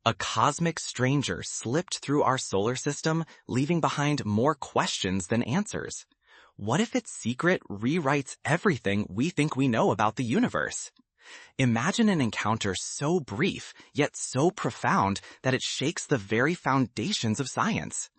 A cosmic stranger slipped through our solar system, leaving behind more questions than answers. What if its secret rewrites everything we think we know about the universe? Imagine an encounter so brief, yet so profound that it shakes the very foundations of science.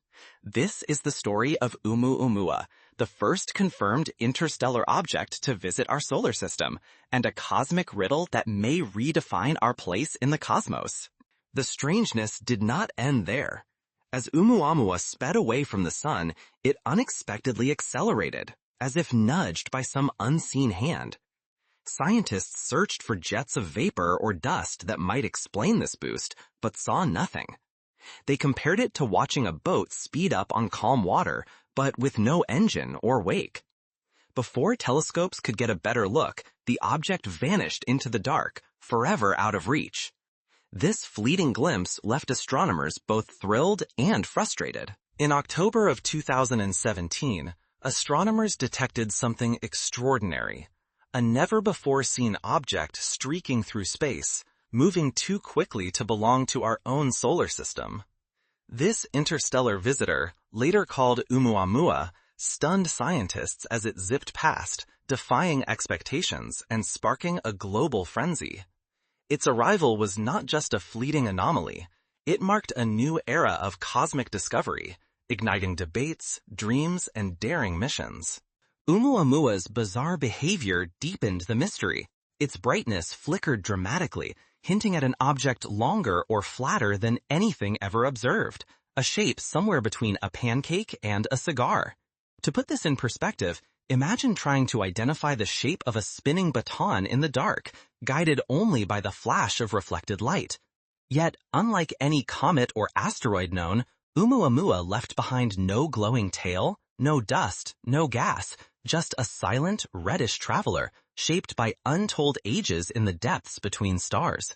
This is the story of Oumuamua, the first confirmed interstellar object to visit our solar system, and a cosmic riddle that may redefine our place in the cosmos. The strangeness did not end there. As Oumuamua sped away from the sun, it unexpectedly accelerated, as if nudged by some unseen hand. Scientists searched for jets of vapor or dust that might explain this boost, but saw nothing. They compared it to watching a boat speed up on calm water, but with no engine or wake. Before telescopes could get a better look, the object vanished into the dark, forever out of reach. This fleeting glimpse left astronomers both thrilled and frustrated. In October of 2017, astronomers detected something extraordinary. A never-before-seen object streaking through space, moving too quickly to belong to our own solar system. This interstellar visitor, later called Oumuamua, stunned scientists as it zipped past, defying expectations and sparking a global frenzy. Its arrival was not just a fleeting anomaly. It marked a new era of cosmic discovery, igniting debates, dreams, and daring missions. Oumuamua's bizarre behavior deepened the mystery. Its brightness flickered dramatically, hinting at an object longer or flatter than anything ever observed, a shape somewhere between a pancake and a cigar. To put this in perspective, imagine trying to identify the shape of a spinning baton in the dark, guided only by the flash of reflected light. Yet, unlike any comet or asteroid known, Oumuamua left behind no glowing tail, no dust, no gas, just a silent, reddish traveler, shaped by untold ages in the depths between stars.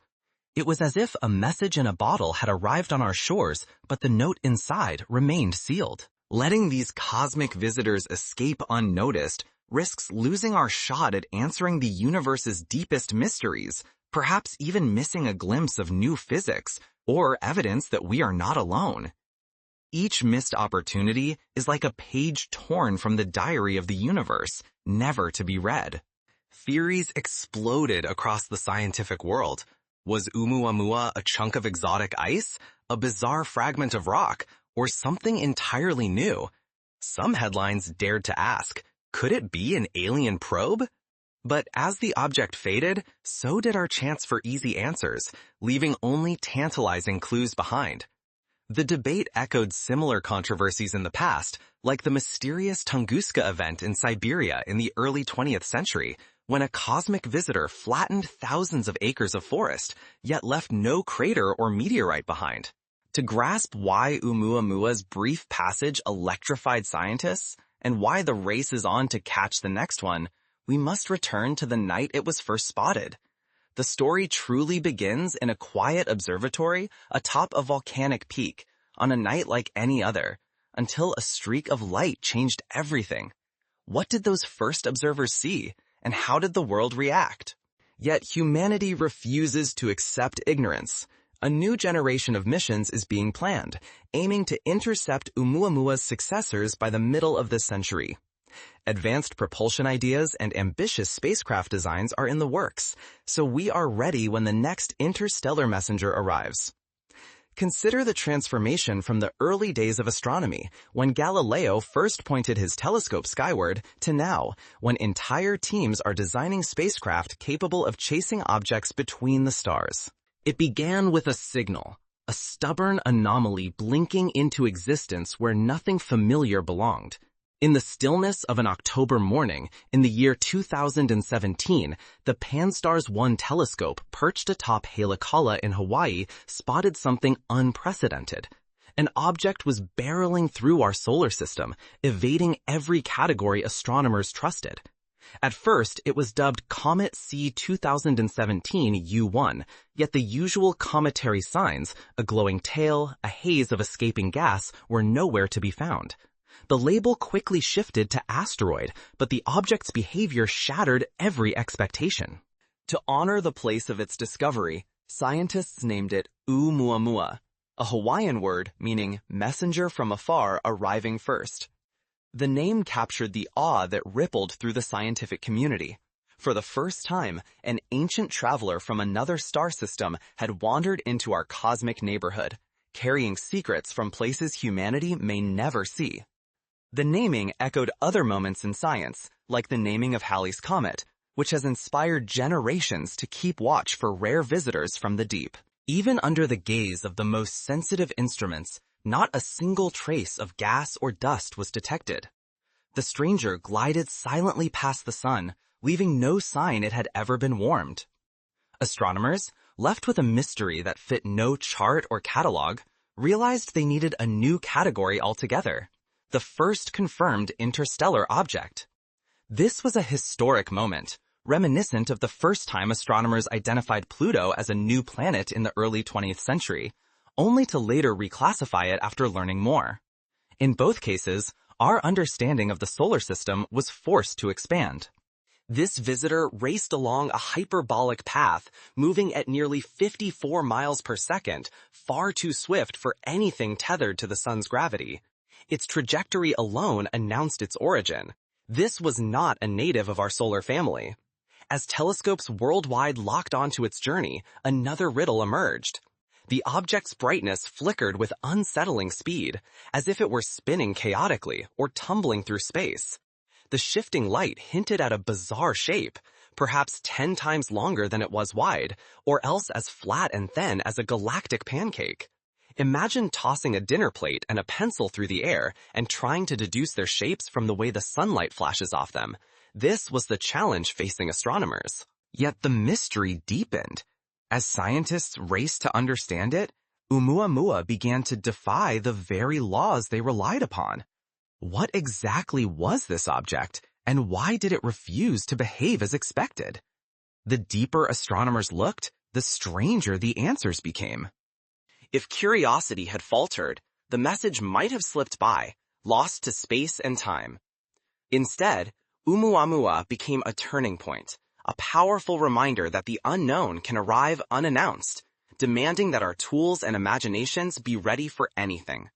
It was as if a message in a bottle had arrived on our shores, but the note inside remained sealed. Letting these cosmic visitors escape unnoticed risks losing our shot at answering the universe's deepest mysteries, perhaps even missing a glimpse of new physics or evidence that we are not alone. Each missed opportunity is like a page torn from the diary of the universe, never to be read. Theories exploded across the scientific world. Was Oumuamua a chunk of exotic ice, a bizarre fragment of rock, or something entirely new? Some headlines dared to ask, could it be an alien probe? But as the object faded, so did our chance for easy answers, leaving only tantalizing clues behind. The debate echoed similar controversies in the past, like the mysterious Tunguska event in Siberia in the early 20th century, when a cosmic visitor flattened thousands of acres of forest, yet left no crater or meteorite behind. To grasp why Oumuamua's brief passage electrified scientists, and why the race is on to catch the next one, we must return to the night it was first spotted. The story truly begins in a quiet observatory atop a volcanic peak, on a night like any other, until a streak of light changed everything. What did those first observers see, and how did the world react? Yet humanity refuses to accept ignorance. A new generation of missions is being planned, aiming to intercept Oumuamua's successors by the middle of this century. Advanced propulsion ideas and ambitious spacecraft designs are in the works, so we are ready when the next interstellar messenger arrives. Consider the transformation from the early days of astronomy, when Galileo first pointed his telescope skyward, to now, when entire teams are designing spacecraft capable of chasing objects between the stars. It began with a signal, a stubborn anomaly blinking into existence where nothing familiar belonged. In the stillness of an October morning, in the year 2017, the Pan-STARRS 1 telescope perched atop Haleakala in Hawaii spotted something unprecedented. An object was barreling through our solar system, evading every category astronomers trusted. At first, it was dubbed Comet C 2017 U1, yet the usual cometary signs, a glowing tail, a haze of escaping gas, were nowhere to be found. The label quickly shifted to asteroid, but the object's behavior shattered every expectation. To honor the place of its discovery, Scientists named it Oumuamua, a Hawaiian word meaning messenger from afar arriving first. The name captured the awe that rippled through the scientific community. For the first time, an ancient traveler from another star system had wandered into our cosmic neighborhood, carrying secrets from places humanity may never see. The naming echoed other moments in science, like the naming of Halley's Comet, which has inspired generations to keep watch for rare visitors from the deep. Even under the gaze of the most sensitive instruments, not a single trace of gas or dust was detected. The stranger glided silently past the sun, leaving no sign it had ever been warmed. Astronomers, left with a mystery that fit no chart or catalog, realized they needed a new category altogether: the first confirmed interstellar object. This was a historic moment, reminiscent of the first time astronomers identified Pluto as a new planet in the early 20th century, only to later reclassify it after learning more. In both cases, our understanding of the solar system was forced to expand. This visitor raced along a hyperbolic path, moving at nearly 54 miles per second, far too swift for anything tethered to the sun's gravity. Its trajectory alone announced its origin. This was not a native of our solar family. As telescopes worldwide locked onto its journey, another riddle emerged. The object's brightness flickered with unsettling speed, as if it were spinning chaotically or tumbling through space. The shifting light hinted at a bizarre shape, perhaps 10 times longer than it was wide, or else as flat and thin as a galactic pancake. Imagine tossing a dinner plate and a pencil through the air and trying to deduce their shapes from the way the sunlight flashes off them. This was the challenge facing astronomers. Yet the mystery deepened. As scientists raced to understand it, Oumuamua began to defy the very laws they relied upon. What exactly was this object, and why did it refuse to behave as expected? The deeper astronomers looked, the stranger the answers became. If curiosity had faltered, the message might have slipped by, lost to space and time. Instead, Oumuamua became a turning point, a powerful reminder that the unknown can arrive unannounced, demanding that our tools and imaginations be ready for anything.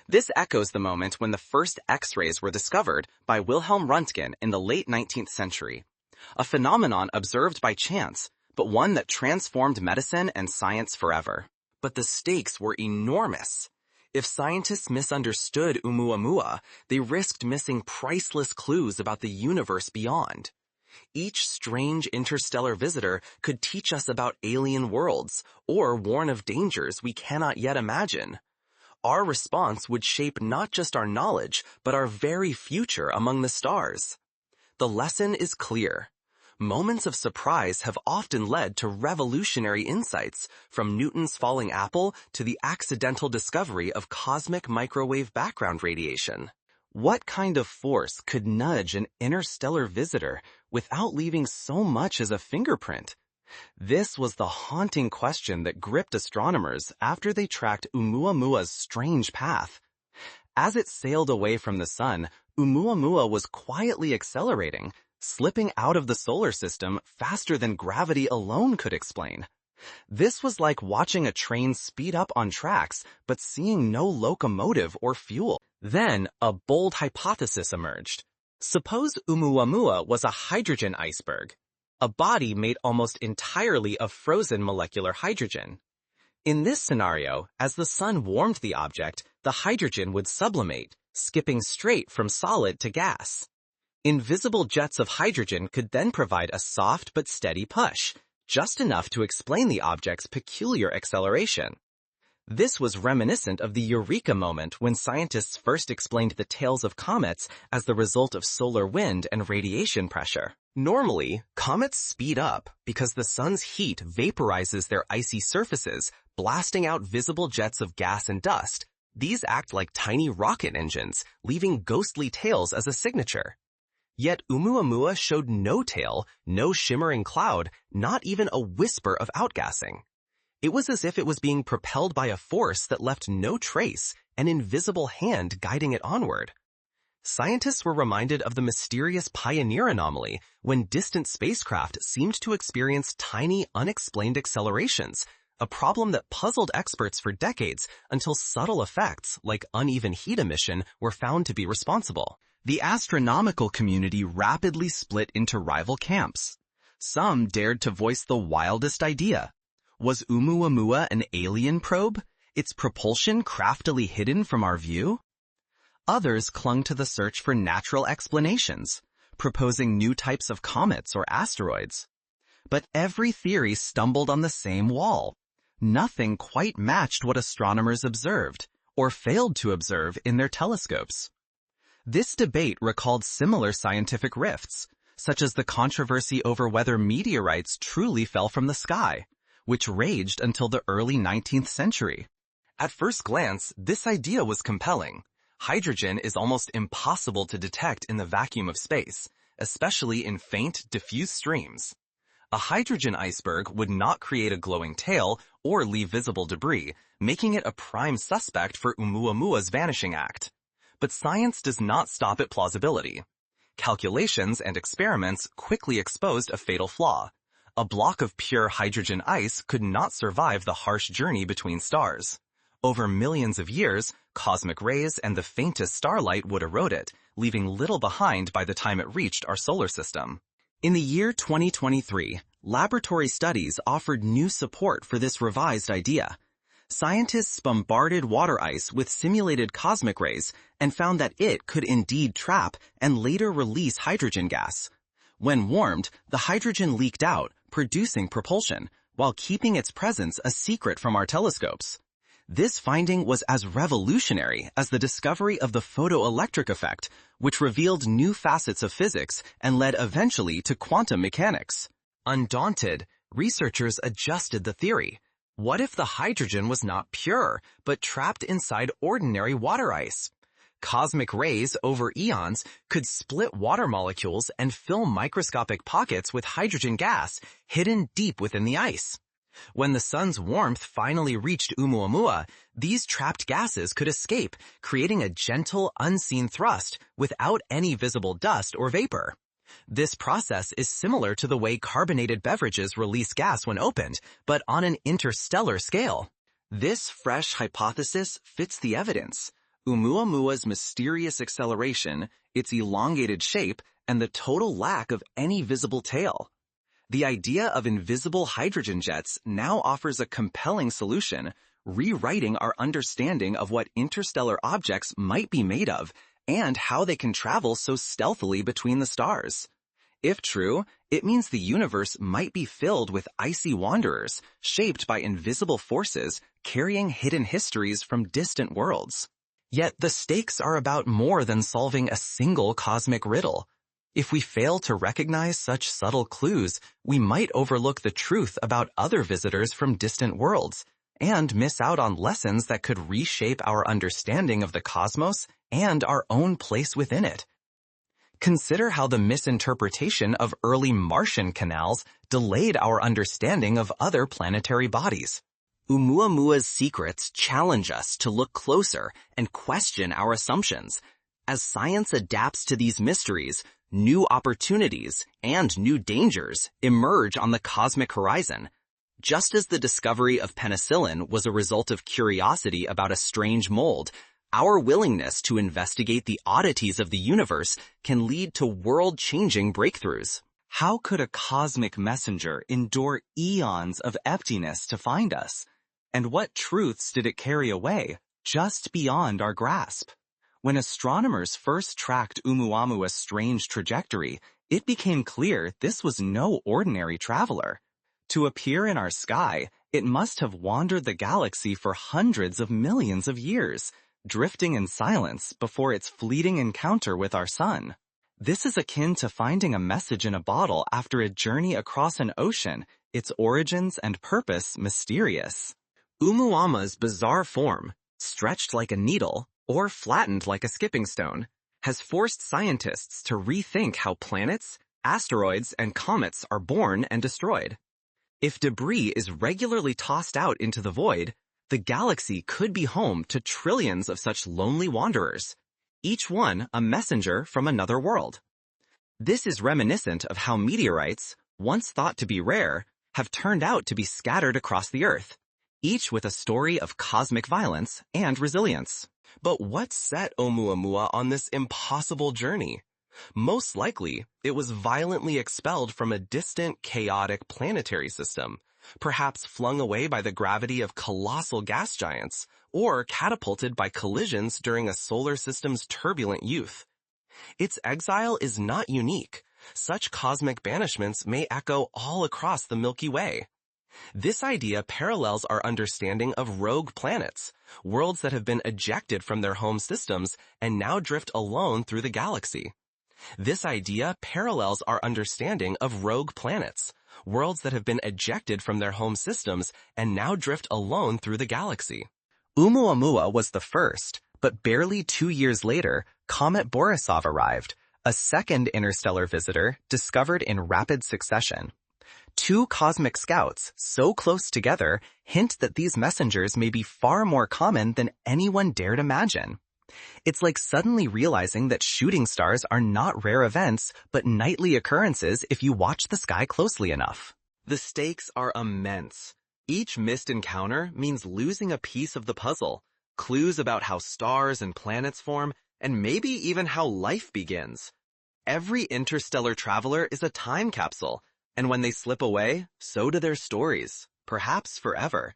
This echoes the moment when the first X-rays were discovered by Wilhelm Röntgen in the late 19th century, a phenomenon observed by chance, but one that transformed medicine and science forever. But the stakes were enormous. If scientists misunderstood Oumuamua, they risked missing priceless clues about the universe beyond. Each strange interstellar visitor could teach us about alien worlds, or warn of dangers we cannot yet imagine. Our response would shape not just our knowledge, but our very future among the stars. The lesson is clear. Moments of surprise have often led to revolutionary insights, from Newton's falling apple to the accidental discovery of cosmic microwave background radiation. What kind of force could nudge an interstellar visitor without leaving so much as a fingerprint? This was the haunting question that gripped astronomers after they tracked Oumuamua's strange path. As it sailed away from the sun, Oumuamua was quietly accelerating, slipping out of the solar system faster than gravity alone could explain. This was like watching a train speed up on tracks, but seeing no locomotive or fuel. Then, a bold hypothesis emerged. Suppose Oumuamua was a hydrogen iceberg, a body made almost entirely of frozen molecular hydrogen. In this scenario, as the sun warmed the object, the hydrogen would sublimate, skipping straight from solid to gas. Invisible jets of hydrogen could then provide a soft but steady push, just enough to explain the object's peculiar acceleration. This was reminiscent of the Eureka moment when scientists first explained the tails of comets as the result of solar wind and radiation pressure. Normally, comets speed up because the sun's heat vaporizes their icy surfaces, blasting out visible jets of gas and dust. These act like tiny rocket engines, leaving ghostly tails as a signature. Yet Oumuamua showed no tail, no shimmering cloud, not even a whisper of outgassing. It was as if it was being propelled by a force that left no trace, an invisible hand guiding it onward. Scientists were reminded of the mysterious Pioneer anomaly when distant spacecraft seemed to experience tiny, unexplained accelerations, a problem that puzzled experts for decades until subtle effects like uneven heat emission were found to be responsible. The astronomical community rapidly split into rival camps. Some dared to voice the wildest idea. Was Oumuamua an alien probe, its propulsion craftily hidden from our view? Others clung to the search for natural explanations, proposing new types of comets or asteroids. But every theory stumbled on the same wall. Nothing quite matched what astronomers observed, or failed to observe in their telescopes. This debate recalled similar scientific rifts, such as the controversy over whether meteorites truly fell from the sky, which raged until the early 19th century. At first glance, this idea was compelling. Hydrogen is almost impossible to detect in the vacuum of space, especially in faint, diffuse streams. A hydrogen iceberg would not create a glowing tail or leave visible debris, making it a prime suspect for Oumuamua's vanishing act. But science does not stop at plausibility. Calculations and experiments quickly exposed a fatal flaw. A block of pure hydrogen ice could not survive the harsh journey between stars. Over millions of years, cosmic rays and the faintest starlight would erode it, leaving little behind by the time it reached our solar system. In the year 2023, laboratory studies offered new support for this revised idea. Scientists bombarded water ice with simulated cosmic rays and found that it could indeed trap and later release hydrogen gas. When warmed, the hydrogen leaked out, producing propulsion, while keeping its presence a secret from our telescopes. This finding was as revolutionary as the discovery of the photoelectric effect, which revealed new facets of physics and led eventually to quantum mechanics. Undaunted, researchers adjusted the theory. What if the hydrogen was not pure, but trapped inside ordinary water ice? Cosmic rays over eons could split water molecules and fill microscopic pockets with hydrogen gas hidden deep within the ice. When the sun's warmth finally reached Oumuamua, these trapped gases could escape, creating a gentle, unseen thrust without any visible dust or vapor. This process is similar to the way carbonated beverages release gas when opened, but on an interstellar scale. This fresh hypothesis fits the evidence. Oumuamua's mysterious acceleration, its elongated shape, and the total lack of any visible tail. The idea of invisible hydrogen jets now offers a compelling solution, rewriting our understanding of what interstellar objects might be made of and how they can travel so stealthily between the stars. If true, it means the universe might be filled with icy wanderers shaped by invisible forces carrying hidden histories from distant worlds. Yet the stakes are about more than solving a single cosmic riddle. If we fail to recognize such subtle clues, we might overlook the truth about other visitors from distant worlds and miss out on lessons that could reshape our understanding of the cosmos and our own place within it. Consider how the misinterpretation of early Martian canals delayed our understanding of other planetary bodies. Oumuamua's secrets challenge us to look closer and question our assumptions. As science adapts to these mysteries, new opportunities and new dangers emerge on the cosmic horizon. Just as the discovery of penicillin was a result of curiosity about a strange mold, our willingness to investigate the oddities of the universe can lead to world-changing breakthroughs. How could a cosmic messenger endure eons of emptiness to find us? And what truths did it carry away, just beyond our grasp? When astronomers first tracked Oumuamua's strange trajectory, it became clear this was no ordinary traveler. To appear in our sky, it must have wandered the galaxy for hundreds of millions of years, drifting in silence before its fleeting encounter with our sun. This is akin to finding a message in a bottle after a journey across an ocean, its origins and purpose mysterious. Oumuamua's bizarre form, stretched like a needle, or flattened like a skipping stone, has forced scientists to rethink how planets, asteroids, and comets are born and destroyed. If debris is regularly tossed out into the void, the galaxy could be home to trillions of such lonely wanderers. each one a messenger from another world. This is reminiscent of how meteorites, once thought to be rare, have turned out to be scattered across the Earth, each with a story of cosmic violence and resilience. But what set Oumuamua on this impossible journey? Most likely, it was violently expelled from a distant, chaotic planetary system, perhaps flung away by the gravity of colossal gas giants, or catapulted by collisions during a solar system's turbulent youth. Its exile is not unique. Such cosmic banishments may echo all across the Milky Way. This idea parallels our understanding of rogue planets, worlds that have been ejected from their home systems and now drift alone through the galaxy. This idea parallels our understanding of rogue planets, worlds that have been ejected from their home systems and now drift alone through the galaxy. Oumuamua was the first, but barely 2 years later, Comet Borisov arrived, a second interstellar visitor discovered in rapid succession. 2 cosmic scouts, so close together, hint that these messengers may be far more common than anyone dared imagine. It's like suddenly realizing that shooting stars are not rare events, but nightly occurrences if you watch the sky closely enough. The stakes are immense. Each missed encounter means losing a piece of the puzzle, clues about how stars and planets form, and maybe even how life begins. Every interstellar traveler is a time capsule, and when they slip away, so do their stories, perhaps forever.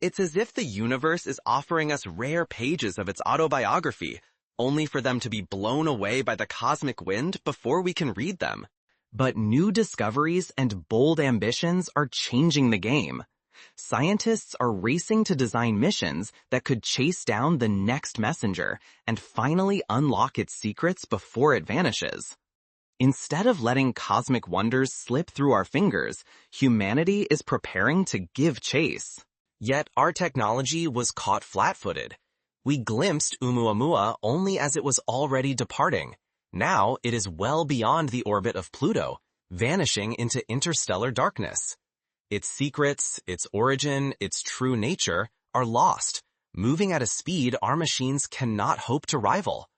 It's as if the universe is offering us rare pages of its autobiography, only for them to be blown away by the cosmic wind before we can read them. But new discoveries and bold ambitions are changing the game. Scientists are racing to design missions that could chase down the next messenger and finally unlock its secrets before it vanishes. Instead of letting cosmic wonders slip through our fingers, humanity is preparing to give chase. Yet our technology was caught flat-footed. We glimpsed Oumuamua only as it was already departing. Now it is well beyond the orbit of Pluto, vanishing into interstellar darkness. Its secrets, its origin, its true nature are lost, moving at a speed our machines cannot hope to rival.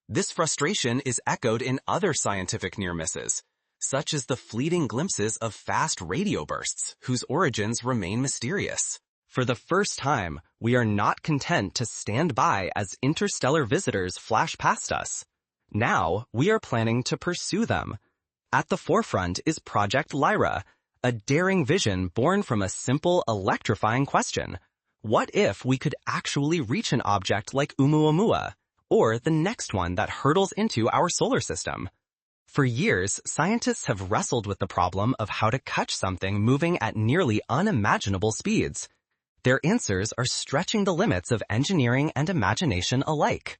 This frustration is echoed in other scientific near-misses, such as the fleeting glimpses of fast radio bursts whose origins remain mysterious. For the first time, we are not content to stand by as interstellar visitors flash past us. Now, we are planning to pursue them. At the forefront is Project Lyra, a daring vision born from a simple, electrifying question. What if we could actually reach an object like Oumuamua, or the next one that hurtles into our solar system? For years, scientists have wrestled with the problem of how to catch something moving at nearly unimaginable speeds. Their answers are stretching the limits of engineering and imagination alike.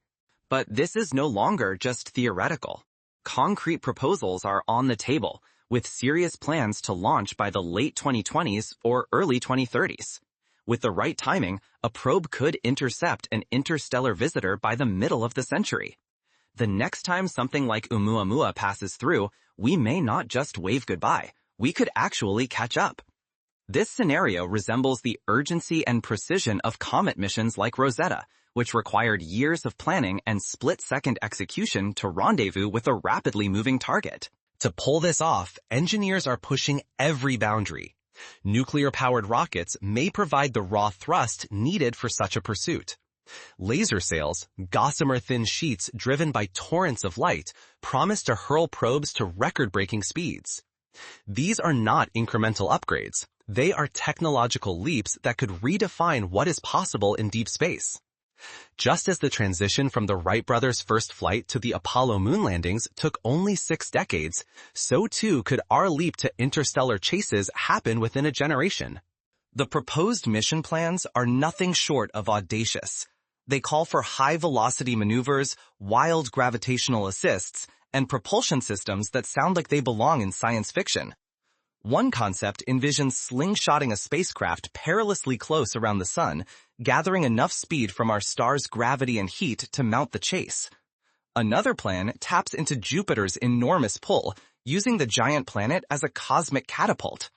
But this is no longer just theoretical. Concrete proposals are on the table, with serious plans to launch by the late 2020s or early 2030s. With the right timing, a probe could intercept an interstellar visitor by the middle of the century. The next time something like Oumuamua passes through, we may not just wave goodbye. We could actually catch up. This scenario resembles the urgency and precision of comet missions like Rosetta, which required years of planning and split-second execution to rendezvous with a rapidly moving target. To pull this off, engineers are pushing every boundary. Nuclear-powered rockets may provide the raw thrust needed for such a pursuit. Laser sails, gossamer-thin sheets driven by torrents of light, promise to hurl probes to record-breaking speeds. These are not incremental upgrades. They are technological leaps that could redefine what is possible in deep space. Just as the transition from the Wright brothers' first flight to the Apollo moon landings took only 6 decades, so too could our leap to interstellar chases happen within a generation. The proposed mission plans are nothing short of audacious. They call for high-velocity maneuvers, wild gravitational assists, and propulsion systems that sound like they belong in science fiction. One concept envisions slingshotting a spacecraft perilously close around the sun, gathering enough speed from our star's gravity and heat to mount the chase. Another plan taps into Jupiter's enormous pull, using the giant planet as a cosmic catapult.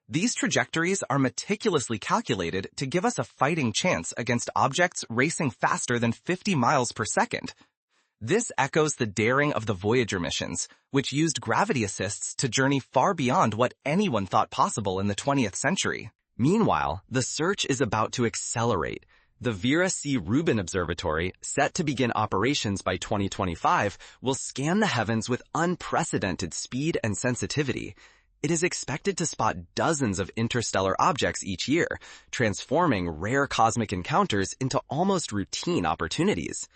These trajectories are meticulously calculated to give us a fighting chance against objects racing faster than 50 miles per second. This echoes the daring of the Voyager missions, which used gravity assists to journey far beyond what anyone thought possible in the 20th century. Meanwhile, the search is about to accelerate. The Vera C. Rubin Observatory, set to begin operations by 2025, will scan the heavens with unprecedented speed and sensitivity. It is expected to spot dozens of interstellar objects each year, transforming rare cosmic encounters into almost routine opportunities.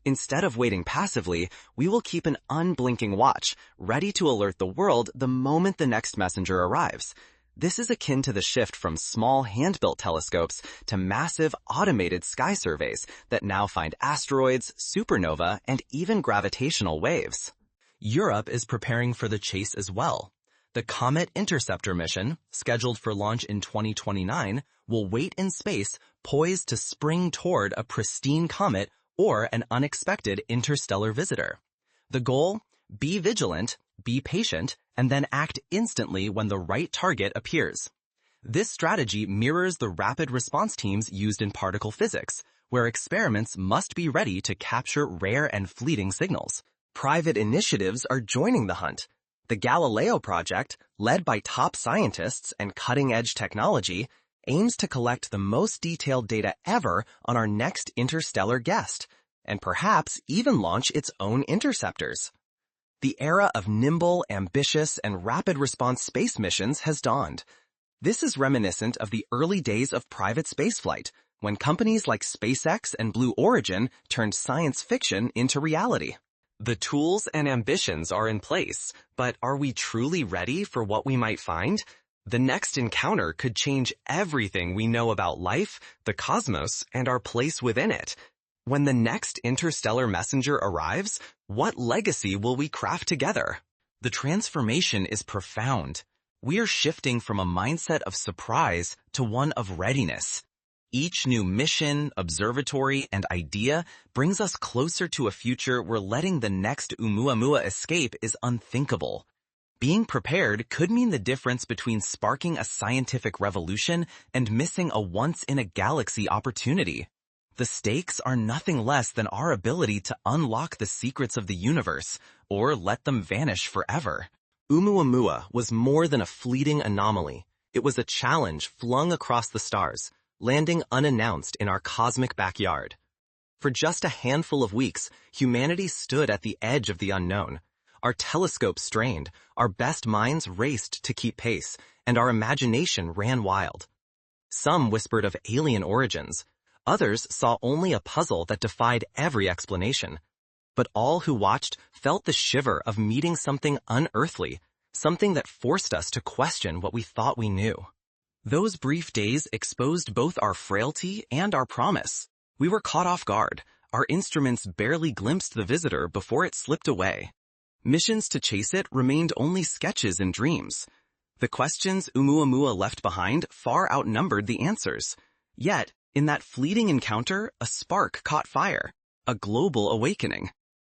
Instead of waiting passively, we will keep an unblinking watch, ready to alert the world the moment the next messenger arrives. This is akin to the shift from small hand-built telescopes to massive automated sky surveys that now find asteroids, supernova, and even gravitational waves. Europe is preparing for the chase as well. The Comet Interceptor mission, scheduled for launch in 2029, will wait in space, poised to spring toward a pristine comet or an unexpected interstellar visitor. The goal? Be vigilant, be patient, and then act instantly when the right target appears. This strategy mirrors the rapid response teams used in particle physics, where experiments must be ready to capture rare and fleeting signals. Private initiatives are joining the hunt. The Galileo project, led by top scientists and cutting-edge technology, aims to collect the most detailed data ever on our next interstellar guest, and perhaps even launch its own interceptors. The era of nimble, ambitious, and rapid response space missions has dawned. This is reminiscent of the early days of private spaceflight, when companies like SpaceX and Blue Origin turned science fiction into reality. The tools and ambitions are in place, but are we truly ready for what we might find? The next encounter could change everything we know about life, the cosmos, and our place within it. When the next interstellar messenger arrives, what legacy will we craft together? The transformation is profound. We are shifting from a mindset of surprise to one of readiness. Each new mission, observatory, and idea brings us closer to a future where letting the next Oumuamua escape is unthinkable. Being prepared could mean the difference between sparking a scientific revolution and missing a once-in-a-galaxy opportunity. The stakes are nothing less than our ability to unlock the secrets of the universe, or let them vanish forever. Oumuamua was more than a fleeting anomaly. It was a challenge flung across the stars, landing unannounced in our cosmic backyard. For just a handful of weeks, humanity stood at the edge of the unknown. Our telescopes strained, our best minds raced to keep pace, and our imagination ran wild. Some whispered of alien origins. Others saw only a puzzle that defied every explanation. But all who watched felt the shiver of meeting something unearthly, something that forced us to question what we thought we knew. Those brief days exposed both our frailty and our promise. We were caught off guard. Our instruments barely glimpsed the visitor before it slipped away. Missions to chase it remained only sketches and dreams. The questions Oumuamua left behind far outnumbered the answers. Yet, in that fleeting encounter, a spark caught fire, a global awakening.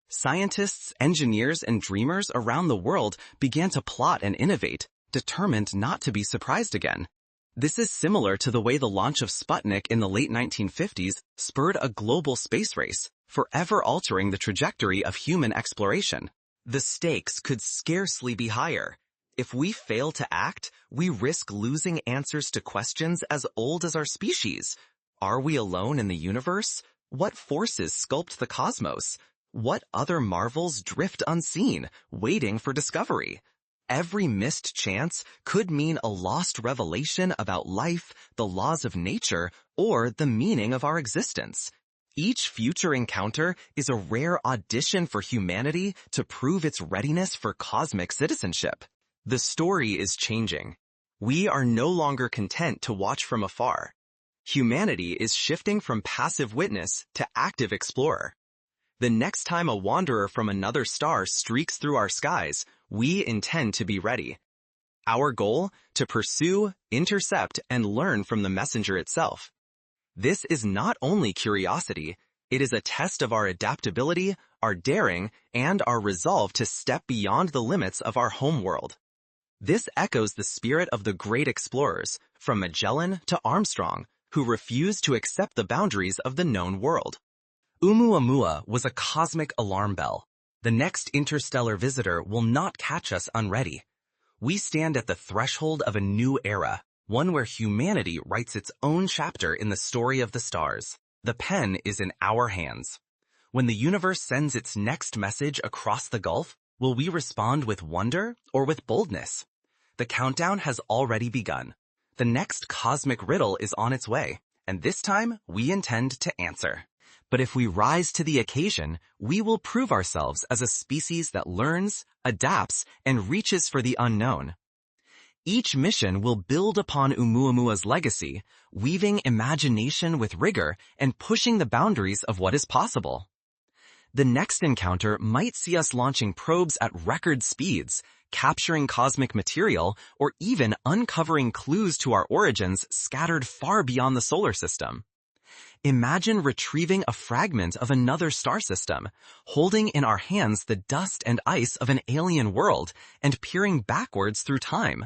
Scientists, engineers, and dreamers around the world began to plot and innovate, determined not to be surprised again. This is similar to the way the launch of Sputnik in the late 1950s spurred a global space race, forever altering the trajectory of human exploration. The stakes could scarcely be higher. If we fail to act, we risk losing answers to questions as old as our species. Are we alone in the universe? What forces sculpt the cosmos? What other marvels drift unseen, waiting for discovery? Every missed chance could mean a lost revelation about life, the laws of nature, or the meaning of our existence. Each future encounter is a rare audition for humanity to prove its readiness for cosmic citizenship. The story is changing. We are no longer content to watch from afar. Humanity is shifting from passive witness to active explorer. The next time a wanderer from another star streaks through our skies, we intend to be ready. Our goal? To pursue, intercept, and learn from the messenger itself. This is not only curiosity, it is a test of our adaptability, our daring, and our resolve to step beyond the limits of our home world. This echoes the spirit of the great explorers, from Magellan to Armstrong, who refused to accept the boundaries of the known world. Oumuamua was a cosmic alarm bell. The next interstellar visitor will not catch us unready. We stand at the threshold of a new era, one where humanity writes its own chapter in the story of the stars. The pen is in our hands. When the universe sends its next message across the gulf, will we respond with wonder or with boldness? The countdown has already begun. The next cosmic riddle is on its way, and this time we intend to answer. But if we rise to the occasion, we will prove ourselves as a species that learns, adapts, and reaches for the unknown. Each mission will build upon Oumuamua's legacy, weaving imagination with rigor and pushing the boundaries of what is possible. The next encounter might see us launching probes at record speeds, capturing cosmic material, or even uncovering clues to our origins scattered far beyond the solar system. Imagine retrieving a fragment of another star system, holding in our hands the dust and ice of an alien world, and peering backwards through time.